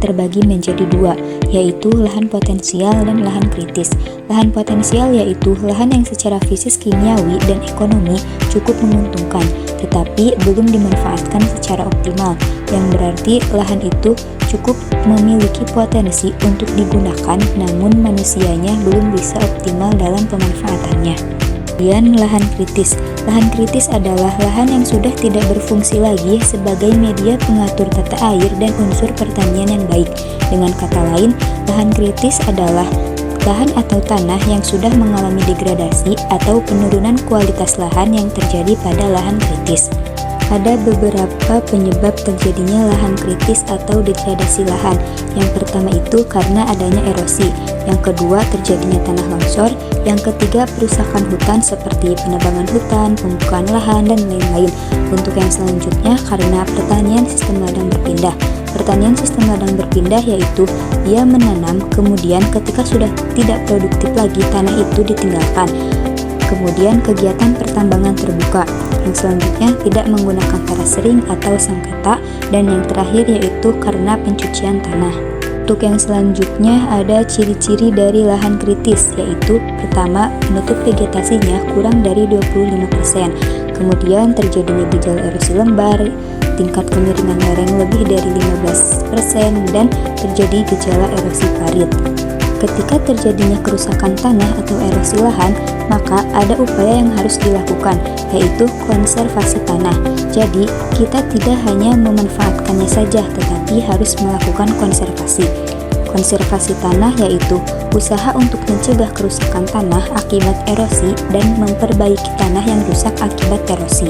terbagi menjadi dua, yaitu lahan potensial dan lahan kritis. Lahan potensial yaitu lahan yang secara fisis, kimiawi, dan ekonomi cukup menguntungkan, tetapi belum dimanfaatkan secara optimal, yang berarti lahan itu cukup memiliki potensi untuk digunakan, namun manusianya belum bisa optimal dalam pemanfaatannya. Kemudian lahan kritis. Lahan kritis adalah lahan yang sudah tidak berfungsi lagi sebagai media pengatur tata air dan unsur pertanian yang baik. Dengan kata lain, lahan kritis adalah lahan atau tanah yang sudah mengalami degradasi atau penurunan kualitas lahan yang terjadi pada lahan kritis. Ada beberapa penyebab terjadinya lahan kritis atau degradasi lahan. Yang pertama itu karena adanya erosi, yang kedua terjadinya tanah longsor, yang ketiga perusakan hutan seperti penebangan hutan, pembukaan lahan, dan lain-lain. Untuk yang selanjutnya karena pertanian sistem ladang berpindah. Pertanian sistem ladang berpindah yaitu dia menanam, kemudian ketika sudah tidak produktif lagi tanah itu ditinggalkan. Kemudian kegiatan pertambangan terbuka. Yang selanjutnya tidak menggunakan teras sering atau sengketa, dan yang terakhir yaitu karena pencucian tanah. Untuk yang selanjutnya ada ciri-ciri dari lahan kritis, yaitu pertama, penutup vegetasinya kurang dari 25%, kemudian terjadinya gejala erosi lembar, tingkat kemiringan lereng lebih dari 15%, dan terjadi gejala erosi parit. Ketika terjadinya kerusakan tanah atau erosi lahan, maka ada upaya yang harus dilakukan, yaitu konservasi tanah. Jadi, kita tidak hanya memanfaatkannya saja, tetapi harus melakukan konservasi. Konservasi tanah yaitu usaha untuk mencegah kerusakan tanah akibat erosi dan memperbaiki tanah yang rusak akibat erosi.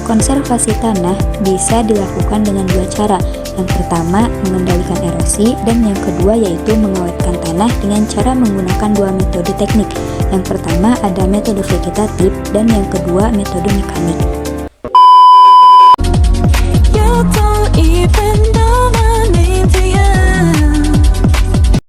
Konservasi tanah bisa dilakukan dengan dua cara. Yang pertama, mengendalikan erosi, dan yang kedua yaitu mengawetkan tanah dengan cara menggunakan dua metode teknik. Yang pertama ada metode vegetatif dan yang kedua metode mekanik.